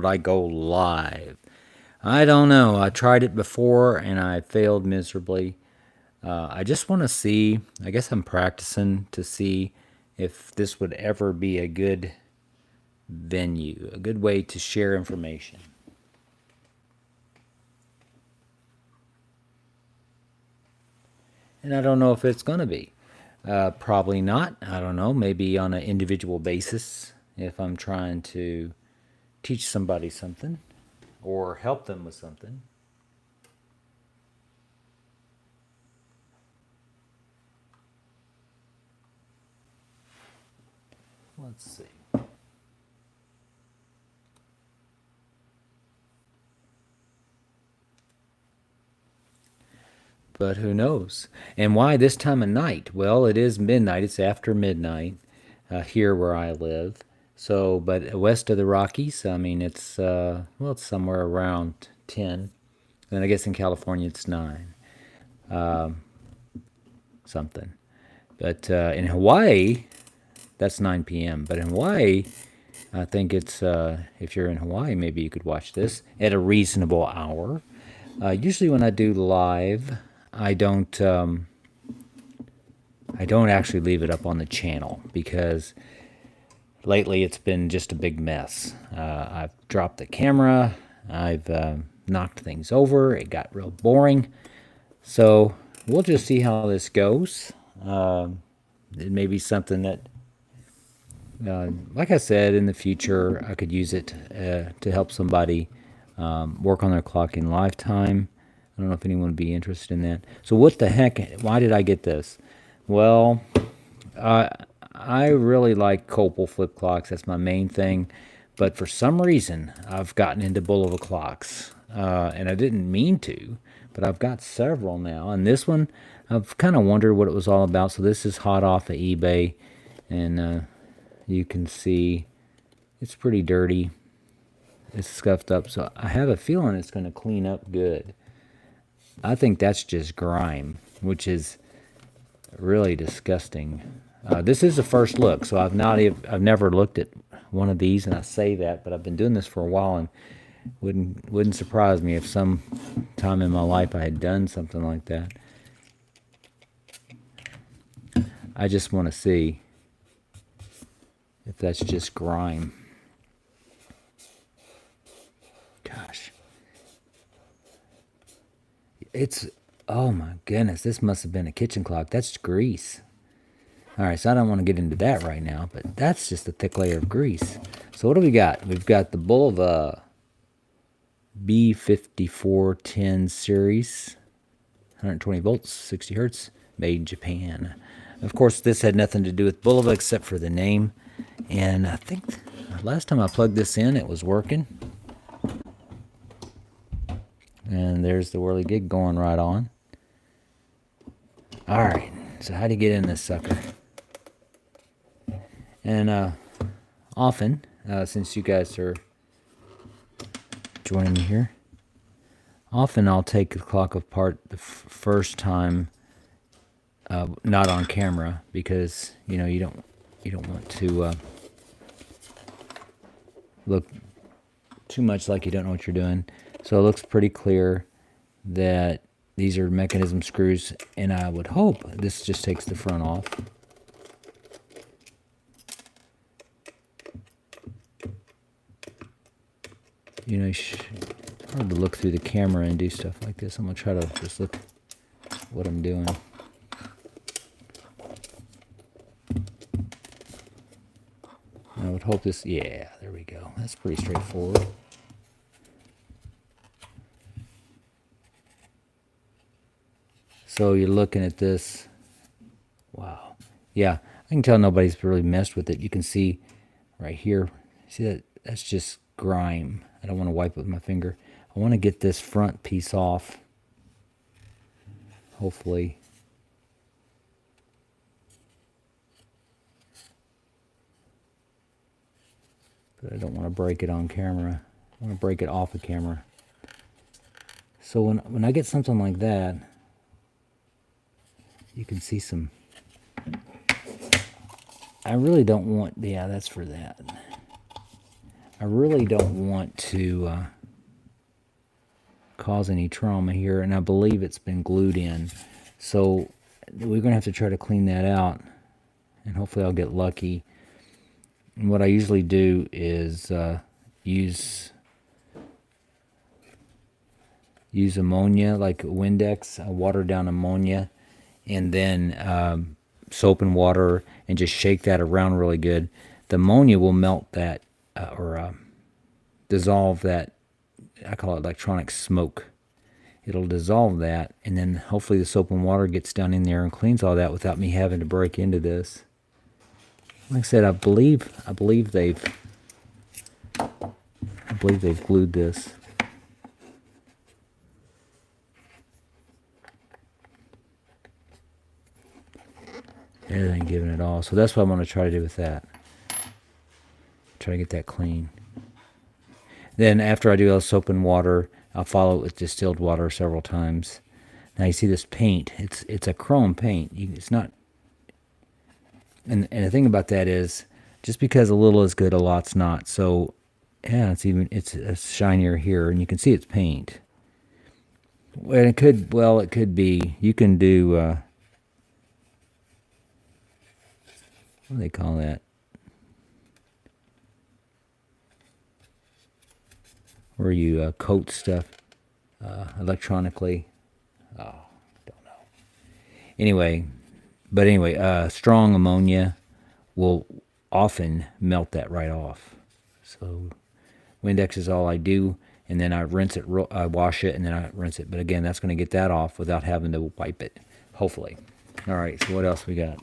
I go live? I don't know. I tried it before and I failed miserably. I just want to see. I guess I'm practicing to see if this would ever be a good venue, a good way to share information. And I don't know if it's going to be. Probably not. I don't know. Maybe on an individual basis if I'm trying to teach somebody something or help them with something. Let's see. But who knows? And why this time of night? Well, it is midnight. It's after midnight here where I live. So, but west of the Rockies, I mean, well, it's somewhere around 10. And I guess in California it's 9 something. But in Hawaii, that's 9 p.m. But in Hawaii, I think it's if you're in Hawaii, maybe you could watch this at a reasonable hour. Usually, when I do live, I don't I don't actually leave it up on the channel because lately it's been just a big mess. I've dropped the camera. I've knocked things over. It got real boring. So we'll just see how this goes. It may be something that, like I said, in the future I could use it to help somebody work on their clock in lifetime. I don't know if anyone would be interested in that. So what the heck? Why did I get this? Well, I really like copal flip clocks. That's my main thing. But for some reason, I've gotten into Bulova clocks. And I didn't mean to, but I've got several now. And this one, I've kind of wondered what it was all about. So this is hot off of eBay. And you can see it's pretty dirty. It's scuffed up. So I have a feeling it's going to clean up good. I think that's just grime, which is really disgusting. This is the first look, so I've never looked at one of these, and I say that, but I've been doing this for a while, and wouldn't surprise me if some time in my life I had done something like that. I just want to see if that's just grime. Gosh. Oh my goodness, this must have been a kitchen clock. That's grease. All right, so I don't want to get into that right now, but that's just a thick layer of grease. So what do we got? We've got the Bulova B5410 series, 120 volts, 60 hertz, made in Japan. Of course, this had nothing to do with Bulova except for the name. And I think last time I plugged this in, it was working. And there's the whirligig going right on. All right, so how do you get in this sucker? And often, since you guys are joining me here, often I'll take the clock apart the first time, not on camera, because you don't want to look too much like you don't know what you're doing. So it looks pretty clear that these are mechanism screws, and I would hope this just takes the front off. It's hard to look through the camera and do stuff like this. I'm going to try to just look what I'm doing. I would hope this, yeah, there we go. That's pretty straightforward. So you're looking at this. Wow. Yeah, I can tell nobody's really messed with it. You can see right here. See that? That's just grime. I don't want to wipe it with my finger. I want to get this front piece off. Hopefully. But I don't want to break it on camera. I want to break it off of camera. So when I get something like that, you can see some. I really don't want, yeah, that's for that. I really don't want to cause any trauma here, and I believe it's been glued in. So we're going to have to try to clean that out, and hopefully I'll get lucky. And what I usually do is use ammonia, like Windex, water down ammonia, and then soap and water, and just shake that around really good. The ammonia will melt that or dissolve that. I call it electronic smoke. It'll dissolve that, and then hopefully the soap and water gets down in there and cleans all that without me having to break into this. Like I said, I believe they've glued this. Everything giving it all. So that's what I'm going to try to do with that. Try to get that clean. Then after I do the soap and water, I'll follow it with distilled water several times. Now you see this paint. It's a chrome paint. It's not. And the thing about that is, just because a little is good, a lot's not. So yeah, it's shinier here, and you can see it's paint. And it could be. You can do. What do they call that? Where you coat stuff electronically. Oh, don't know. Anyway, strong ammonia will often melt that right off. So Windex is all I do, and then I rinse it. I wash it, and then I rinse it. But again, that's going to get that off without having to wipe it, hopefully. All right, so what else we got?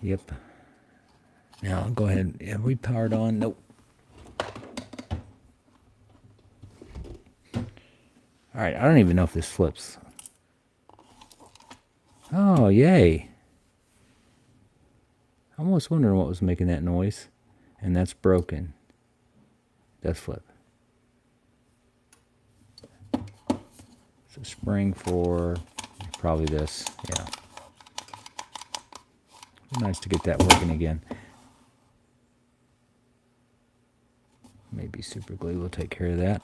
Yep. Now I'll go ahead. Have we powered on? Nope. All right, I don't even know if this flips. Oh, yay. I'm almost wondering what was making that noise. And that's broken. That's flip. So spring for probably this. Yeah. Nice to get that working again. Maybe super glue will take care of that.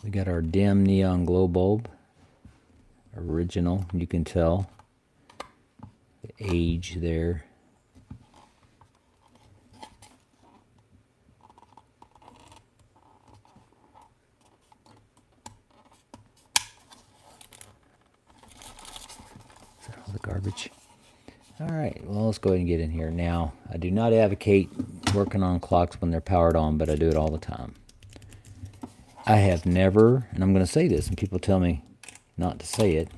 We got our dim neon glow bulb. Original, you can tell the age there. Is that all the garbage? All right, well, let's go ahead and get in here. Now, I do not advocate working on clocks when they're powered on, but I do it all the time. I have never, and I'm going to say this, and people tell me not to say it,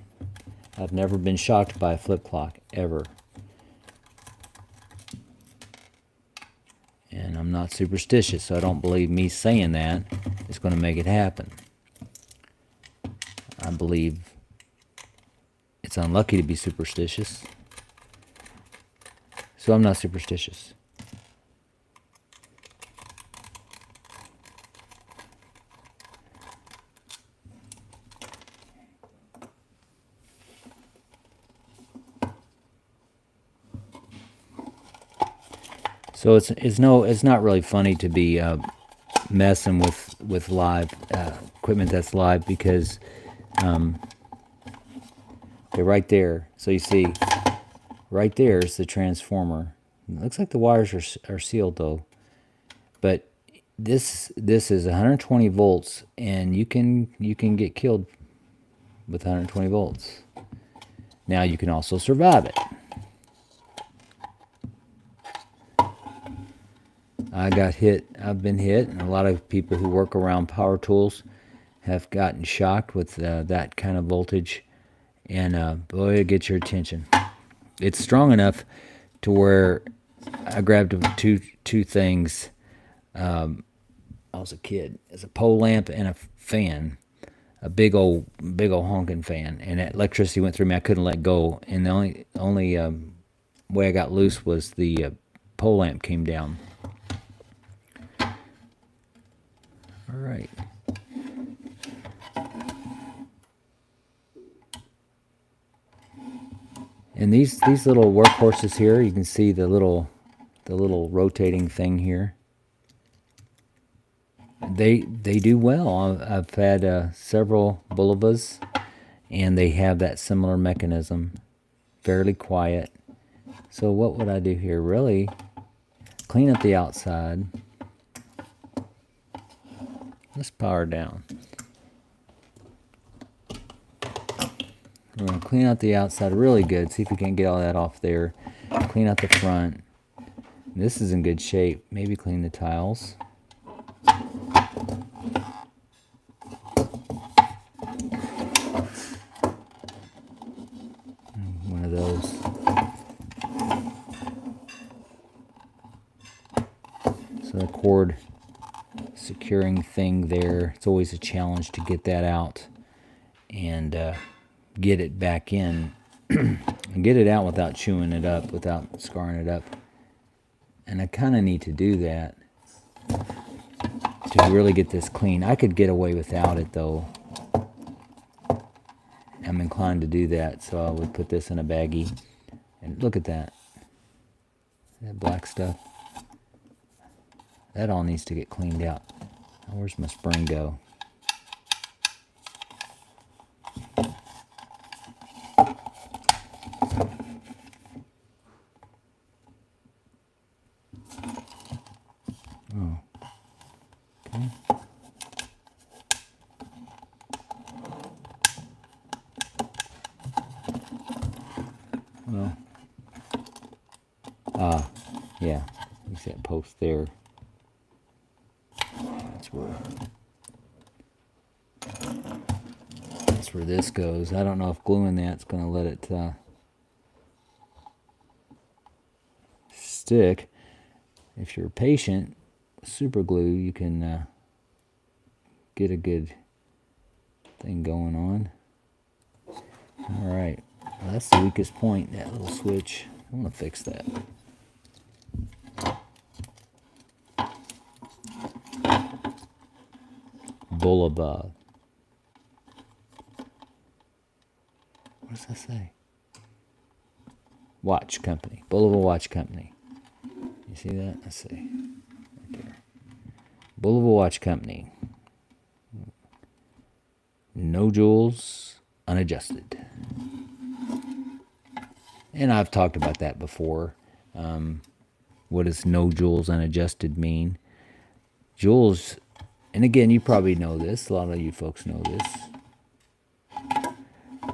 I've never been shocked by a flip clock, ever. And I'm not superstitious, so I don't believe me saying that is going to make it happen. I believe it's unlucky to be superstitious. So I'm not superstitious. So it's not really funny to be messing with live equipment that's live, because they're right there. So you see, right there is the transformer. It looks like the wires are sealed though, but this is 120 volts, and you can get killed with 120 volts. Now you can also survive it. I got hit. I've been hit, and a lot of people who work around power tools have gotten shocked with that kind of voltage, and boy, it gets your attention. It's strong enough to where I grabbed two things. I was a kid. It's a pole lamp and a fan, a big old honking fan, and that electricity went through me. I couldn't let go, and the only way I got loose was the pole lamp came down. All right. And these little workhorses here, you can see the little rotating thing here. They do well. I've had several Bulovas, and they have that similar mechanism. Fairly quiet. So what would I do here? Really clean up the outside. Let's power down. We're going to clean out the outside really good. See if we can get all that off there. Clean out the front. This is in good shape. Maybe clean the tiles. One of those. So the cord securing thing there, it's always a challenge to get that out and get it back in and get it out without chewing it up, without scarring it up. And I kind of need to do that to really get this clean. I could get away without it though. I'm inclined to do that, so I would put this in a baggie. And look at that. That black stuff. That all needs to get cleaned out. Now, where's my spring go? Oh. Okay. Well. Yeah. You see that post there. That's where this goes. I don't know if gluing that's going to let it stick. If you're patient, super glue, you can get a good thing going on. All right, well, that's the weakest point, that little switch. I want to fix that. Bulova. What does that say? Watch Company. Bulova Watch Company. You see that? Let's see. Right there. Bulova Watch Company. No jewels, unadjusted. And I've talked about that before. What does no jewels, unadjusted mean? Jewels, and again, you probably know this. A lot of you folks know this.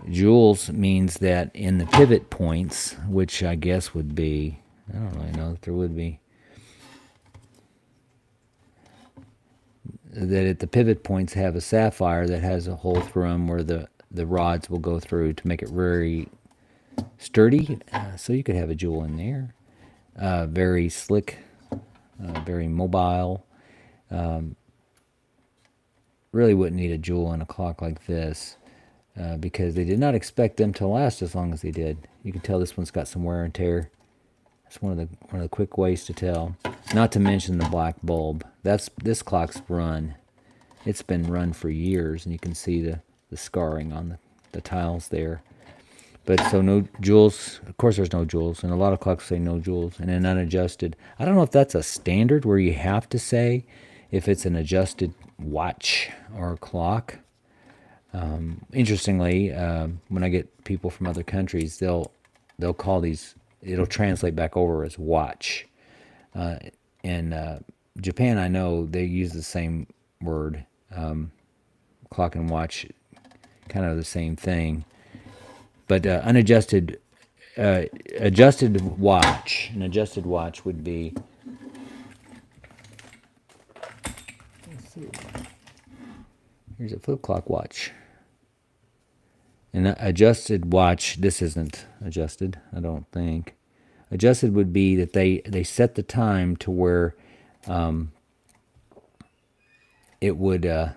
Jewels means that in the pivot points, which I guess would be, I don't really know if there would be, that at the pivot points have a sapphire that has a hole through them where the rods will go through to make it very sturdy. So you could have a jewel in there. Very slick, very mobile. Really wouldn't need a jewel in a clock like this. Because they did not expect them to last as long as they did. You can tell this one's got some wear and tear. That's one of the quick ways to tell. Not to mention the black bulb. This clock's run. It's been run for years, and you can see the scarring on the tiles there. But so no jewels. Of course, there's no jewels, and a lot of clocks say no jewels. And then unadjusted. I don't know if that's a standard where you have to say if it's an adjusted watch or a clock. Interestingly, when I get people from other countries, they'll call these, it'll translate back over as watch. In Japan, I know they use the same word, clock and watch, kind of the same thing. But unadjusted, adjusted watch, an adjusted watch would be, let's see, here's a flip clock watch. An adjusted watch, this isn't adjusted, I don't think. Adjusted would be that they set the time to where it would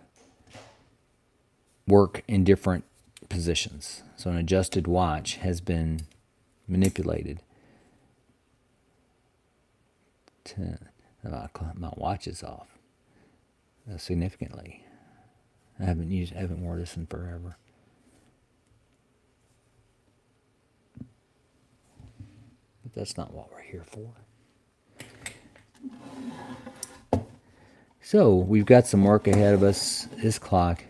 work in different positions. So an adjusted watch has been manipulated. My watch is off significantly. I haven't worn this in forever. That's not what we're here for. So we've got some work ahead of us. This clock,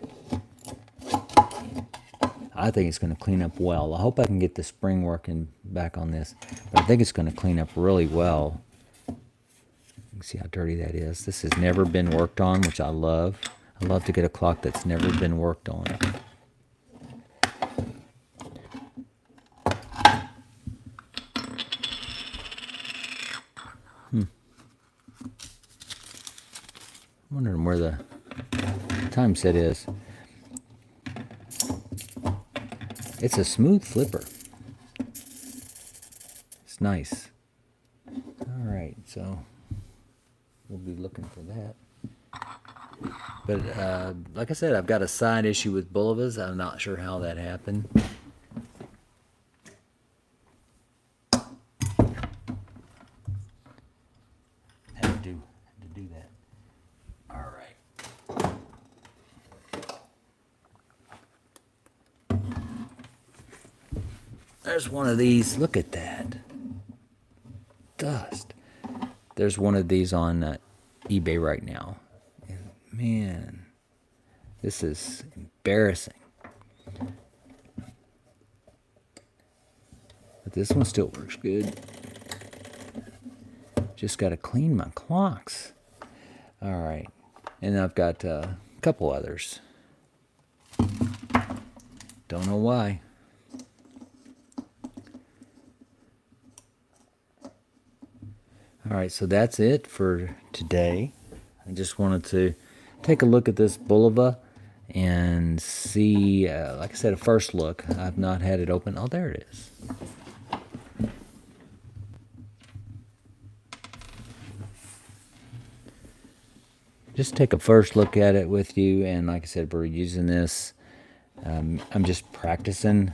I think it's going to clean up well. I hope I can get the spring working back on this, but I think it's going to clean up really well. You can see how dirty that is. This has never been worked on, which I love. I love to get a clock that's never been worked on. Wondering where the time set is. It's a smooth flipper. It's nice. All right, so we'll be looking for that. But like I said, I've got a side issue with Bulovas. I'm not sure how that happened. Had to do that. All right. There's one of these. Look at that. Dust. There's one of these on eBay right now. And man, this is embarrassing. But this one still works good. Just got to clean my clocks. All right. And I've got a couple others. Don't know why. All right, so that's it for today. I just wanted to take a look at this Bulova and see, like I said, a first look. I've not had it open. Oh, there it is. Just take a first look at it with you, and like I said, we're using this. I'm just practicing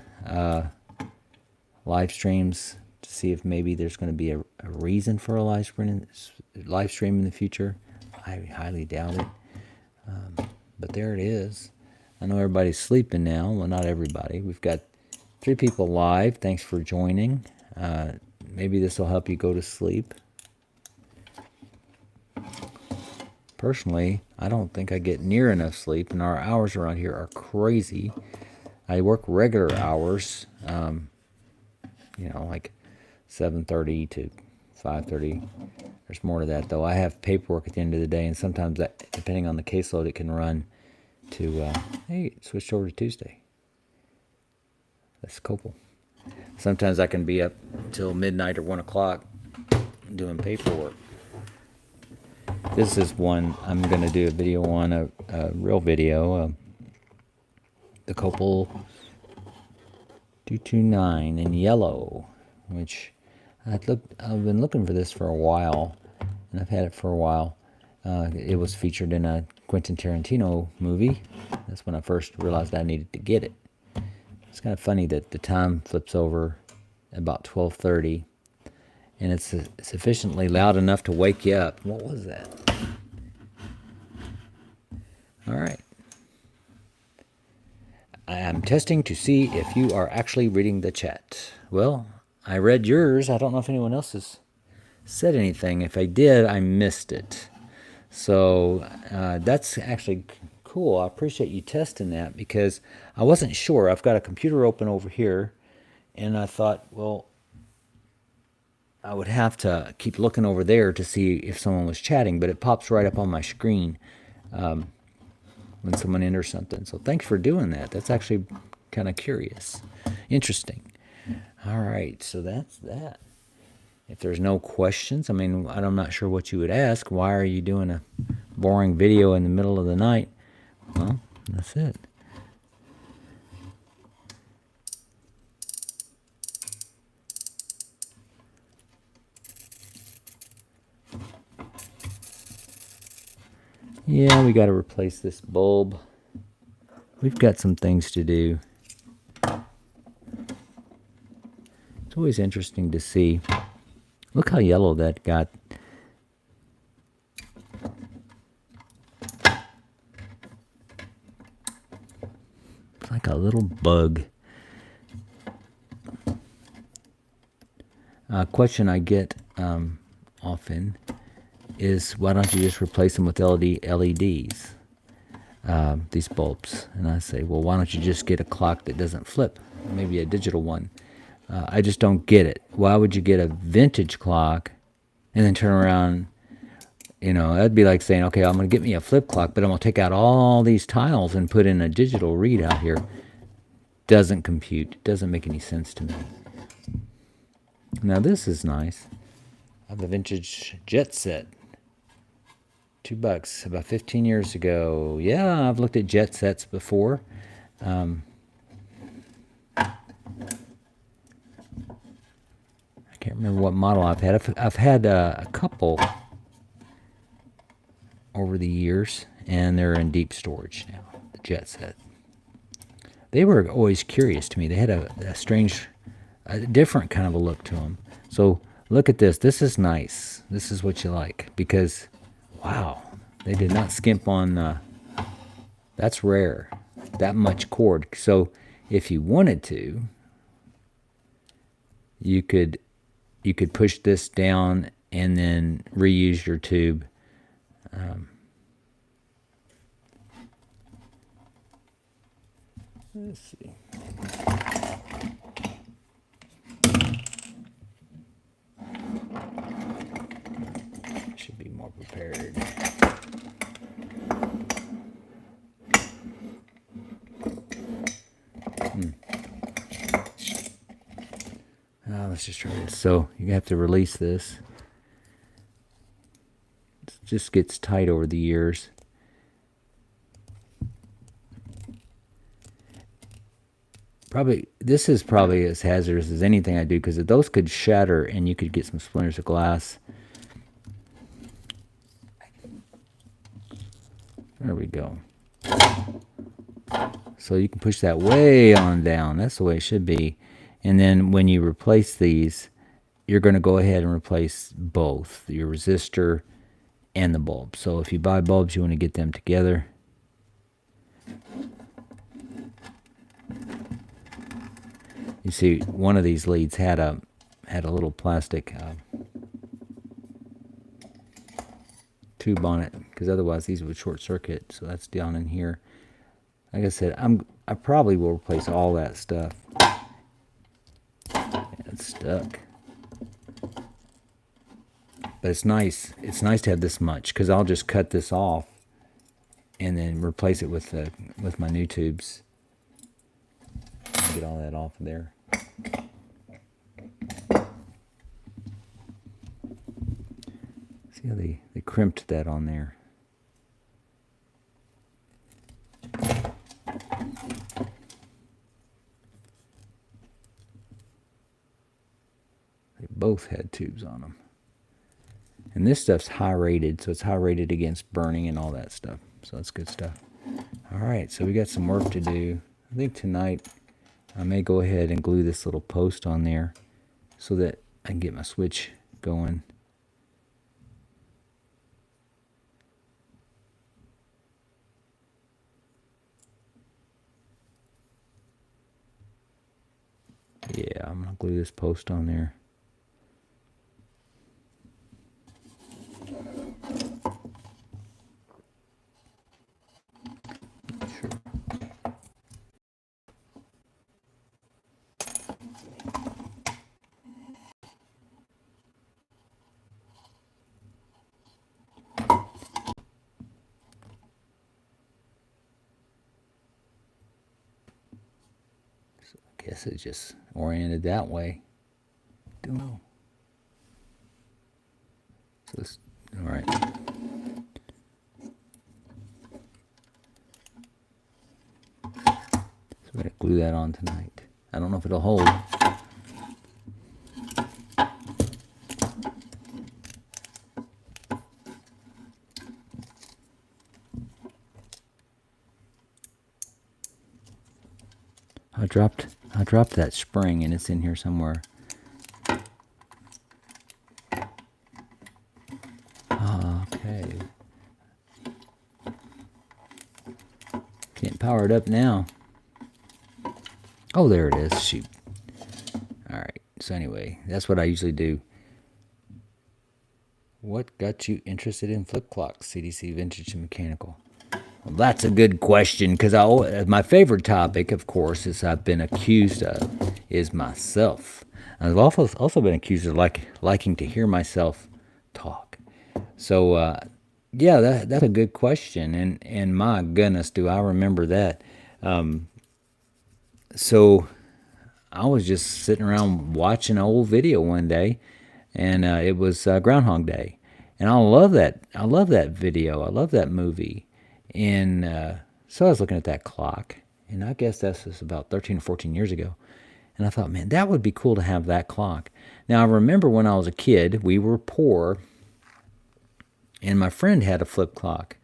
live streams to see if maybe there's going to be a reason for a live stream in the future. I highly doubt it. But there it is. I know everybody's sleeping now. Well, not everybody. We've got 3 people live. Thanks for joining. Maybe this will help you go to sleep. Personally, I don't think I get near enough sleep, and our hours around here are crazy. I work regular hours, you know, like 7:30 to 5:30. There's more to that, though. I have paperwork at the end of the day, and sometimes that, depending on the caseload, it can run to, hey, it switched over to Tuesday. That's cool. Sometimes I can be up until midnight or 1 o'clock doing paperwork. This is one I'm going to do a video on, a real video. The Copel 229 in yellow, which I've been looking for this for a while, and I've had it for a while. It was featured in a Quentin Tarantino movie. That's when I first realized I needed to get it. It's kind of funny that the time flips over about 12:30, and it's sufficiently loud enough to wake you up. What was that? All right. I am testing to see if you are actually reading the chat. Well, I read yours. I don't know if anyone else has said anything. If I did, I missed it. So that's actually cool. I appreciate you testing that, because I wasn't sure. I've got a computer open over here, and I thought, well, I would have to keep looking over there to see if someone was chatting, but it pops right up on my screen when someone enters something. So thanks for doing that. That's actually kind of curious. Interesting. All right, so that's that. If there's no questions, I mean, I'm not sure what you would ask. Why are you doing a boring video in the middle of the night? Well, that's it. Yeah, we got to replace this bulb. We've got some things to do. It's always interesting to see. Look how yellow that got. It's like a little bug. A question I get often is, why don't you just replace them with LEDs, these bulbs? And I say, well, why don't you just get a clock that doesn't flip, maybe a digital one? I just don't get it. Why would you get a vintage clock and then turn around? You know, that'd be like saying, okay, I'm going to get me a flip clock, but I'm going to take out all these tiles and put in a digital readout here. Doesn't compute. Doesn't make any sense to me. Now this is nice. I have a vintage jet set. $2, about 15 years ago. Yeah, I've looked at jet sets before. I can't remember what model I've had. I've had a couple over the years, and they're in deep storage now, the jet set. They were always curious to me. They had a strange, a different kind of a look to them. So look at this. This is nice. This is what you like, because, wow, they did not skimp on, that's rare, that much cord. So if you wanted to, you could push this down and then reuse your tube. Let's see. Should be more prepared. Let's just try this. So you have to release this. It just gets tight over the years. This is probably as hazardous as anything I do, because those could shatter and you could get some splinters of glass. There we go. So you can push that way on down. That's the way it should be. And then when you replace these, you're going to go ahead and replace both, your resistor and the bulb. So if you buy bulbs, you want to get them together. You see, one of these leads had a little plastic tube on it, because otherwise these would short circuit. So that's down in here. Like I said, I probably will replace all that stuff. Yeah, it's stuck. But it's nice. It's nice to have this much, because I'll just cut this off and then replace it with my new tubes. Get all that off of there. See how they crimped that on there. They both had tubes on them. And this stuff's high rated, so it's high rated against burning and all that stuff. So that's good stuff. All right, so we got some work to do. I think tonight I may go ahead and glue this little post on there so that I can get my switch going. Yeah, I'm going to glue this post on there. Sure. Guess it's just oriented that way. Don't know. So this, all right. So we're gonna glue that on tonight. I don't know if it'll hold. I dropped that spring, and it's in here somewhere. Okay. Can't power it up now. Oh, there it is. Shoot. All right. So anyway, that's what I usually do. What got you interested in flip clocks, CDC, vintage, and mechanical? Well, that's a good question because my favorite topic, of course, is I've been accused of is myself. I've also been accused of liking to hear myself talk. So yeah, that's a good question, and my goodness, do I remember that? So I was just sitting around watching an old video one day, and it was Groundhog Day, and I love that. I love that video. I love that movie, and so I was looking at that clock, and I guess that's just about 13 or 14 years ago, and I thought, man, that would be cool to have that clock. Now I remember when I was a kid, we were poor, and my friend had a flip clock,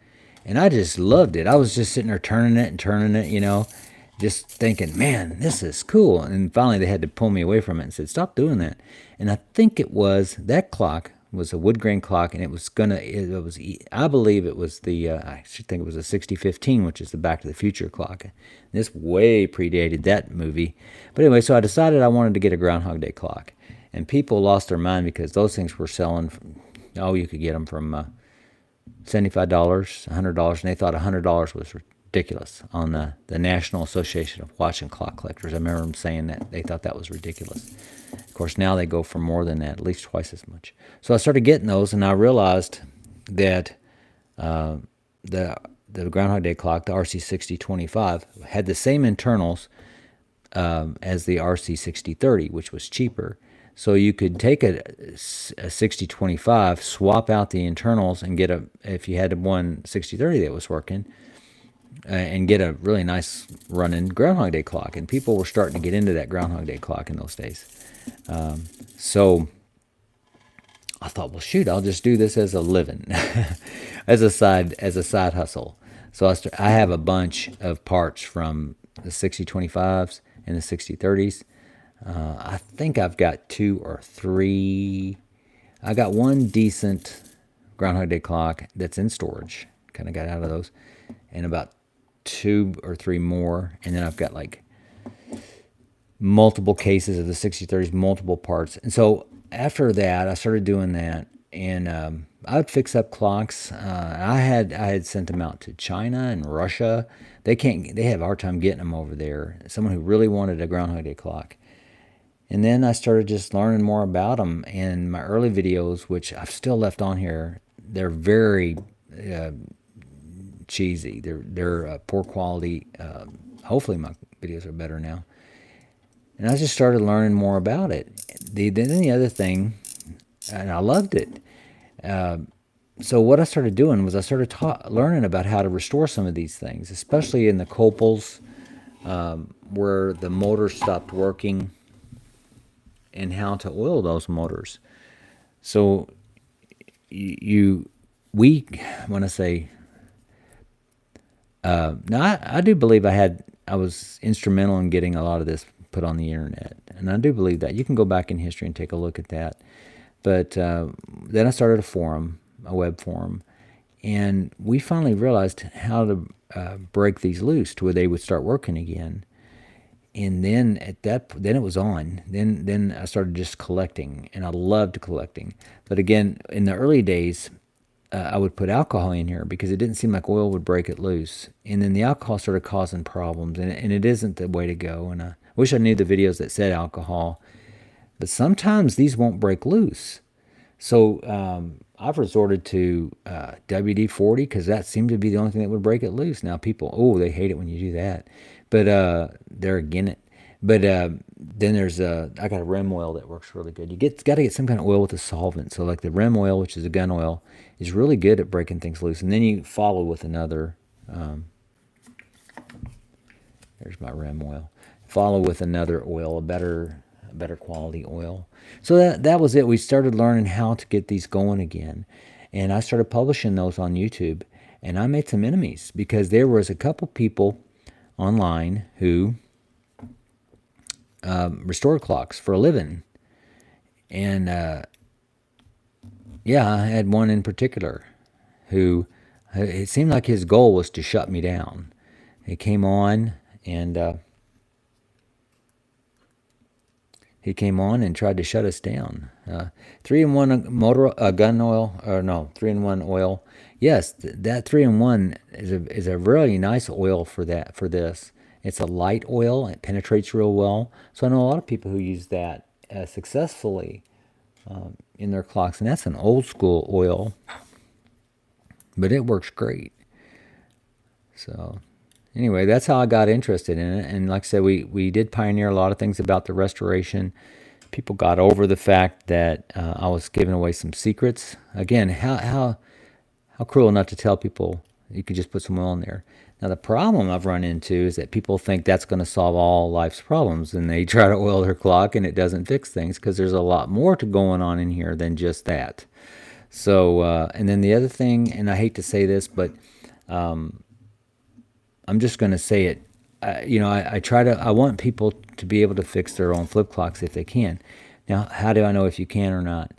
and I just loved it. I was just sitting there turning it, just thinking, man, this is cool. And finally they had to pull me away from it and said, stop doing that. And I think that clock was a wood grain clock, and I believe it was I should think it was a 6015, which is the Back to the Future clock. This way predated that movie. But anyway, so I decided I wanted to get a Groundhog Day clock. And people lost their mind because those things were selling, you could get them from $75, $100, and they thought $100 was ridiculous on the National Association of Watch and Clock Collectors. I remember them saying that they thought that was ridiculous. Of course, now they go for more than that, at least twice as much. So I started getting those, and I realized that the Groundhog Day clock, the RC6025, had the same internals as the RC6030, which was cheaper. So you could take a 6025, swap out the internals, and if you had one 6030 that was working, and get a really nice running Groundhog Day clock. And people were starting to get into that Groundhog Day clock in those days. So I thought, well, shoot, I'll just do this as a living, as a side hustle. So I have a bunch of parts from the 6025s and the 6030s. I think I've got 2 or 3. I got one decent Groundhog Day clock that's in storage. Kind of got out of those, and about 2 or 3 more. And then I've got like multiple cases of the 6030s, multiple parts. And so after that, I started doing that, and I would fix up clocks. I had sent them out to China and Russia. They have a hard time getting them over there. Someone who really wanted a Groundhog Day clock. And then I started just learning more about them. And my early videos, which I've still left on here, they're very cheesy. They're poor quality. Hopefully my videos are better now. And I just started learning more about it. Then the other thing, and I loved it. So what I started doing was I started learning about how to restore some of these things, especially in the copals where the motor stopped working, and how to oil those motors. So now I do believe I was instrumental in getting a lot of this put on the internet, and I do believe that. You can go back in history and take a look at that. But then I started a web forum, and we finally realized how to break these loose to where they would start working again. And then then it was on. Then I started just collecting, and I loved collecting. But again, in the early days, I would put alcohol in here because it didn't seem like oil would break it loose. And then the alcohol started causing problems, and it isn't the way to go. And I wish I knew the videos that said alcohol, but sometimes these won't break loose. So I've resorted to WD-40 because that seemed to be the only thing that would break it loose. Now people, they hate it when you do that, but they're against it. But then there's I got a rim oil that works really good. Got to get some kind of oil with a solvent. So like the rim oil, which is a gun oil, is really good at breaking things loose. And then you follow with another. There's my rim oil. Follow with another oil, a better quality oil. So that was it. We started learning how to get these going again, and I started publishing those on YouTube. And I made some enemies because there was a couple people online who restored clocks for a living. And I had one in particular who it seemed like his goal was to shut me down. He came on, and he came on and tried to shut us down. 3-in-1 motor gun oil, or no, 3-in-1 oil. Yes, that 3-in-1 is a really nice oil for this. It's a light oil. It penetrates real well. So I know a lot of people who use that successfully in their clocks, and that's an old school oil, but it works great. So anyway, that's how I got interested in it. And like I said, we did pioneer a lot of things about the restoration. People got over the fact that I was giving away some secrets. Again, how cruel not to tell people you could just put some oil in there. Now, the problem I've run into is that people think that's going to solve all life's problems, and they try to oil their clock, and it doesn't fix things because there's a lot more to going on in here than just that. So, and then the other thing, and I hate to say this, but I'm just going to say it. I want people to be able to fix their own flip clocks if they can. Now, how do I know if you can or not?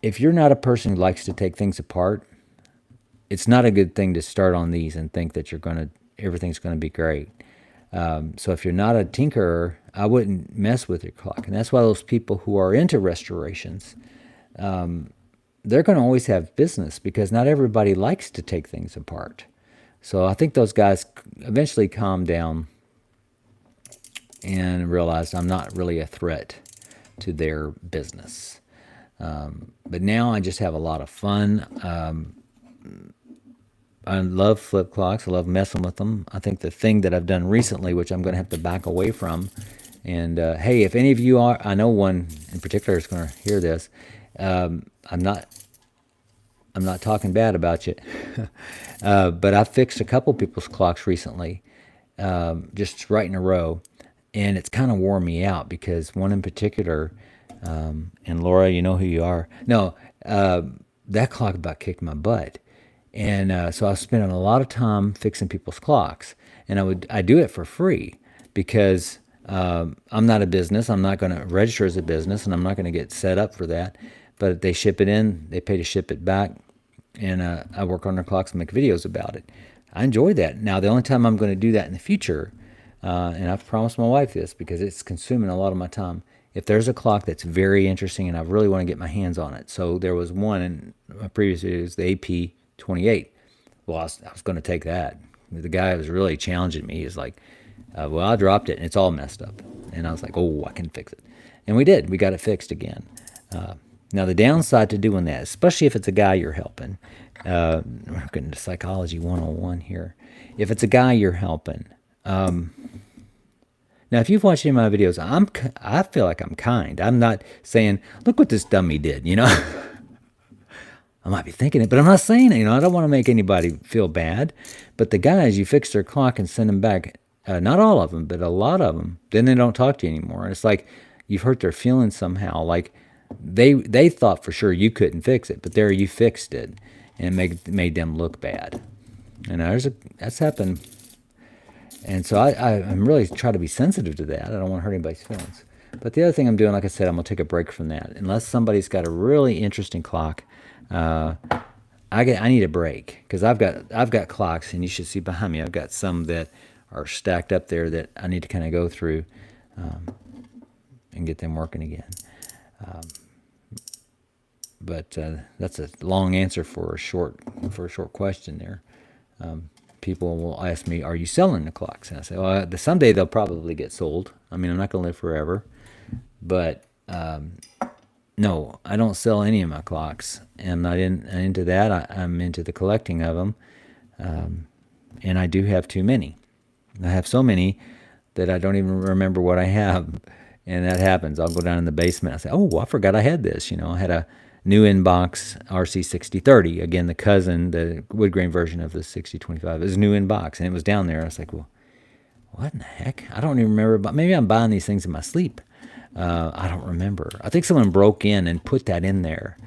If you're not a person who likes to take things apart, it's not a good thing to start on these and think that everything's gonna be great. So if you're not a tinkerer, I wouldn't mess with your clock. And that's why those people who are into restorations, they're gonna always have business because not everybody likes to take things apart. So I think those guys eventually calmed down and realized I'm not really a threat to their business. But now I just have a lot of fun. I love flip clocks. I love messing with them. I think the thing that I've done recently, which I'm going to have to back away from, and hey, if any of you are, I know one in particular is going to hear this. I'm not talking bad about you, but I fixed a couple people's clocks recently, just right in a row, and it's kind of wore me out because one in particular, and Laura, you know who you are. No, that clock about kicked my butt. And so I was spending a lot of time fixing people's clocks, and I do it for free because I'm not a business. I'm not going to register as a business, and I'm not going to get set up for that. But they ship it in, they pay to ship it back, and I work on their clocks and make videos about it. I enjoy that. Now, the only time I'm going to do that in the future, and I've promised my wife this because it's consuming a lot of my time, if there's a clock that's very interesting and I really want to get my hands on it. So there was one in my previous videos, the AP28. Well, I was going to take that. The guy was really challenging me. He's like, well, I dropped it and it's all messed up. And I was like, oh, I can fix it. And we did. We got it fixed again. Now, the downside to doing that, especially if it's a guy you're helping, we're getting to Psychology 101 here. If it's a guy you're helping, now, if you've watched any of my videos, I feel like I'm kind. I'm not saying, look what this dummy did, I might be thinking it, but I'm not saying it. I don't want to make anybody feel bad. But the guys, you fix their clock and send them back, not all of them, but a lot of them, then they don't talk to you anymore. And it's like you've hurt their feelings somehow. Like they thought for sure you couldn't fix it, but there you fixed it, and it made them look bad. And that's happened. And so I'm really trying to be sensitive to that. I don't want to hurt anybody's feelings. But the other thing I'm doing, like I said, I'm going to take a break from that. Unless somebody's got a really interesting clock, I need a break because I've got clocks, and you should see behind me. I've got some that are stacked up there that I need to kind of go through and get them working again. But that's a long answer for a short question there. People will ask me, "Are you selling the clocks?" And I say, "Well, someday they'll probably get sold. I mean, I'm not going to live forever, but." No, I don't sell any of my clocks. I'm not into that. I'm into the collecting of them, and I do have too many. I have so many that I don't even remember what I have, and that happens. I'll go down in the basement. I say, "Oh, I forgot I had this." I had a new inbox RC6030. Again, the wood grain version of the 6025 is new inbox, and it was down there. I was like, "Well, what in the heck? I don't even remember. But maybe I'm buying these things in my sleep." I don't remember. I think someone broke in and put that in there.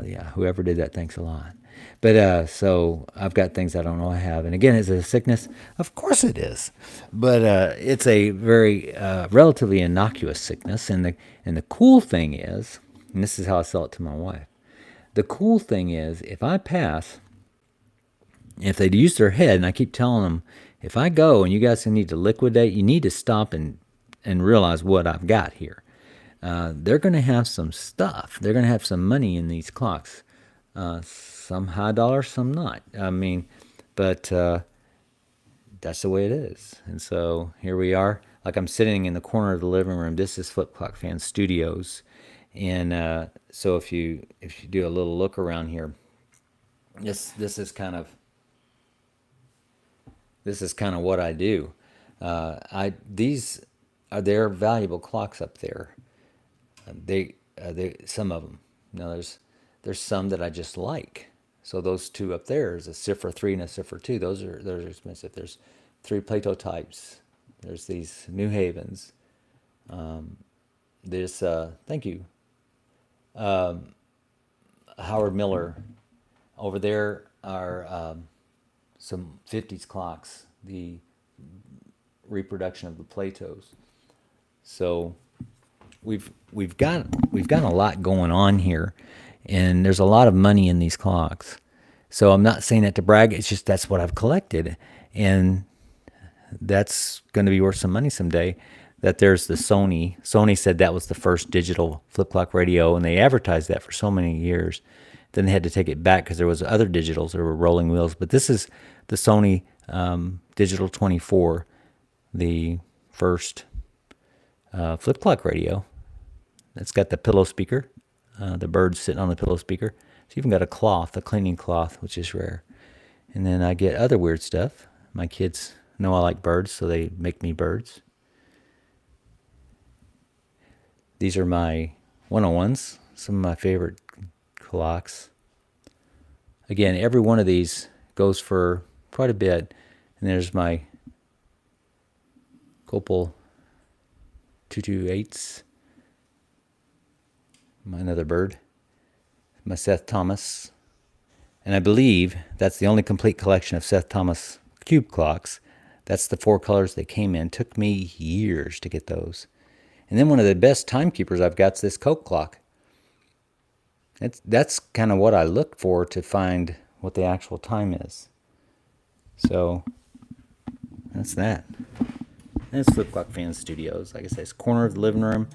Yeah, whoever did that, thanks a lot. But so I've got things I don't know I have. And again, is it a sickness? Of course it is. But it's a very relatively innocuous sickness. And the cool thing is, and this is how I sell it to my wife, the cool thing is if I pass, if they use their head, and I keep telling them, if I go and you guys need to liquidate, you need to stop and realize what I've got here. they're going to have some stuff. They're going to have some money in these clocks. Some high dollar, some not. I mean, but that's the way it is. And so here we are. Like I'm sitting in the corner of the living room. This is Flipclockfans Studios, and so if you do a little look around here, this is kind of what I do. These are their valuable clocks up there. They some of them. Now there's some that I just like. So those two up there is a Cifra 3 and a Cifra 2. Those are expensive. There's 3 Plato types. There's these New Havens. There's thank you, Howard Miller. Over there are some 50s clocks, the reproduction of the Platos. So we've got a lot going on here, and there's a lot of money in these clocks. So I'm not saying that to brag. It's just that's what I've collected, and that's going to be worth some money someday. That there's the Sony. Sony said that was the first digital flip clock radio, and they advertised that for so many years. Then they had to take it back because there was other digitals. There were rolling wheels, but this is the Sony Digital 24, the first flip clock radio. It's got the pillow speaker, the birds sitting on the pillow speaker. It's even got a cloth, a cleaning cloth, which is rare. And then I get other weird stuff. My kids know I like birds, so they make me birds. These are my 101s, some of my favorite clocks. Again, every one of these goes for quite a bit. And there's my Copal 228s. My another bird. My Seth Thomas. And I believe that's the only complete collection of Seth Thomas cube clocks. That's the 4 colors they came in. Took me years to get those. And then one of the best timekeepers I've got is this Coke clock. That's kind of what I look for to find what the actual time is. So that's that. And it's Flipclockfans Studios. Like I said, it's corner of the living room.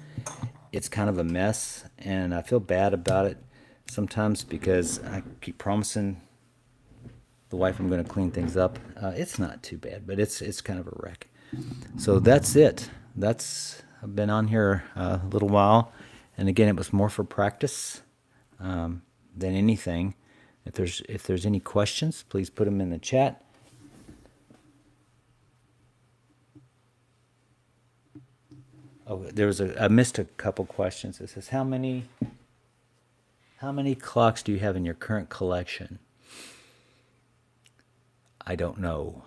It's kind of a mess, and I feel bad about it sometimes because I keep promising the wife I'm going to clean things up. It's not too bad, but it's kind of a wreck. So that's it. I've been on here a little while, and again, it was more for practice than anything. If there's any questions, please put them in the chat. Oh, I missed a couple questions. It says, how many clocks do you have in your current collection? I don't know.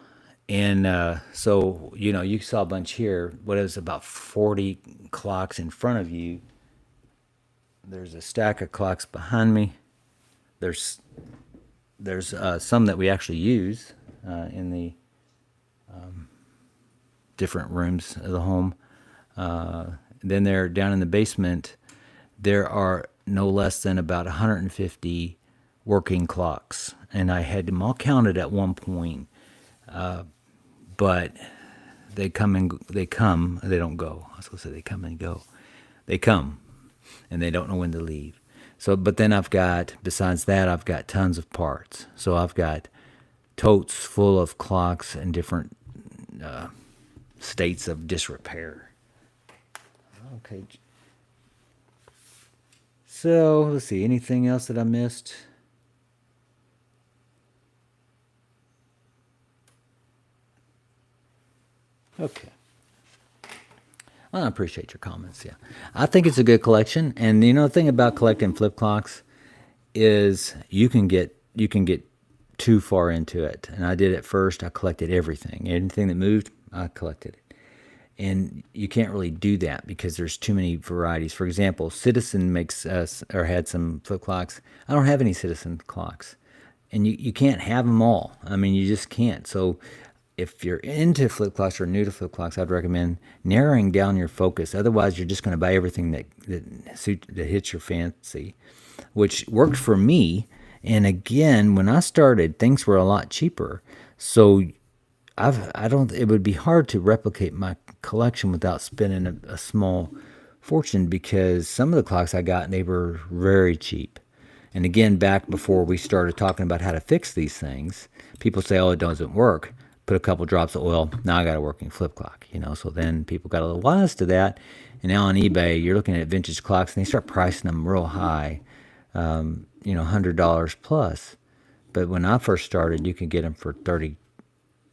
And so, you saw a bunch here. What is about 40 clocks in front of you. There's a stack of clocks behind me. There's some that we actually use in the different rooms of the home. Then there, down in the basement, there are no less than about 150 working clocks, and I had them all counted at one point. But they come. They don't go. I was going to say they come and go. They come, and they don't know when to leave. So, but then besides that, I've got tons of parts. So I've got totes full of clocks in different states of disrepair. Okay. So let's see. Anything else that I missed? Okay. Well, I appreciate your comments. Yeah, I think it's a good collection, and the thing about collecting flip clocks is you can get too far into it. And I did it first. I collected everything that moved. I collected it, and you can't really do that because there's too many varieties. For example, Citizen had some flip clocks. I don't have any Citizen clocks, and you can't have them all. I mean, you just can't. So if you're into flip clocks or new to flip clocks, I'd recommend narrowing down your focus. Otherwise, you're just going to buy everything that hits your fancy, which worked for me. And again, when I started, things were a lot cheaper. So it would be hard to replicate my collection without spending a small fortunate because some of the clocks I got, they were very cheap. And again, back before we started talking about how to fix these things, people say, oh, it doesn't work. Put a couple drops of oil, now I got a working flip clock, So then people got a little wise to that. And now on eBay, you're looking at vintage clocks and they start pricing them real high, $100 plus. But when I first started, you could get them for $30,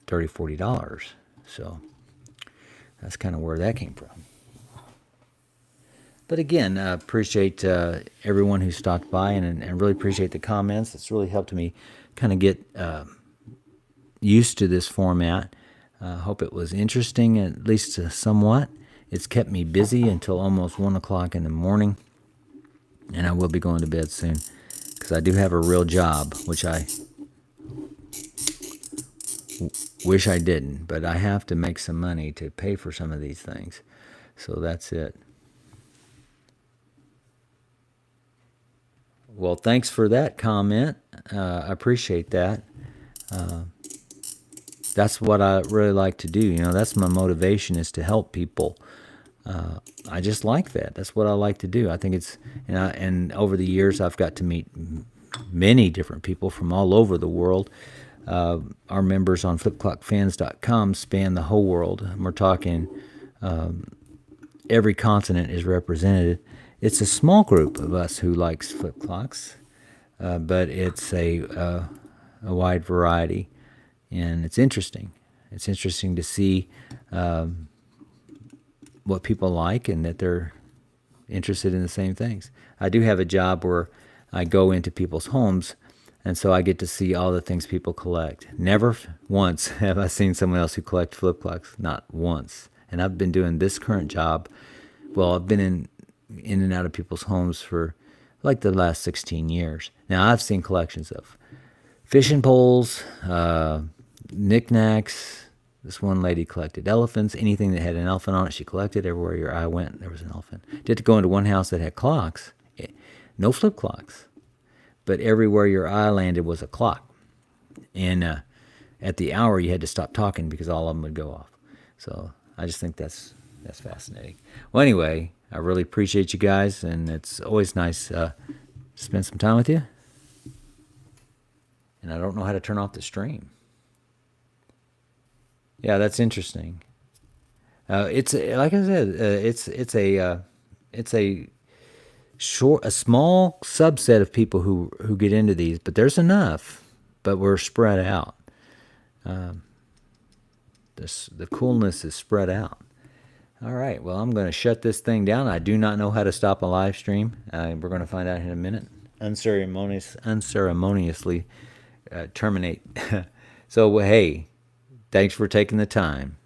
$40. So that's kind of where that came from. But again, I appreciate everyone who stopped by and really appreciate the comments. It's really helped me kind of get used to this format. Hope it was interesting, at least somewhat. It's kept me busy until almost 1 o'clock in the morning. And I will be going to bed soon because I do have a real job, which I wish I didn't. But I have to make some money to pay for some of these things. So that's it. Well, thanks for that comment. I appreciate that. That's what I really like to do. That's my motivation, is to help people. I just like that. That's what I like to do. I think it's, and over the years, I've got to meet many different people from all over the world. Our members on Flipclockfans.com span the whole world. And we're talking every continent is represented. It's a small group of us who likes flip clocks, but it's a wide variety, and it's interesting. It's interesting to see what people like and that they're interested in the same things. I do have a job where I go into people's homes, and so I get to see all the things people collect. Never once have I seen someone else who collects flip clocks, not once. And I've been doing this current job, I've been in and out of people's homes for like the last 16 years. Now, I've seen collections of fishing poles, knickknacks. This one lady collected elephants. Anything that had an elephant on it, she collected. Everywhere your eye went, there was an elephant. Did to go into one house that had clocks, no flip clocks, but everywhere your eye landed was a clock. And at the hour, you had to stop talking because all of them would go off. So I just think that's fascinating. Well, anyway, I really appreciate you guys, and it's always nice to spend some time with you. And I don't know how to turn off the stream. Yeah, that's interesting. It's like I said, it's a small subset of people who get into these, but there's enough. But we're spread out. The coolness is spread out. All right, well, I'm going to shut this thing down. I do not know how to stop a live stream. We're going to find out in a minute. Unceremoniously terminate. So, hey, thanks for taking the time.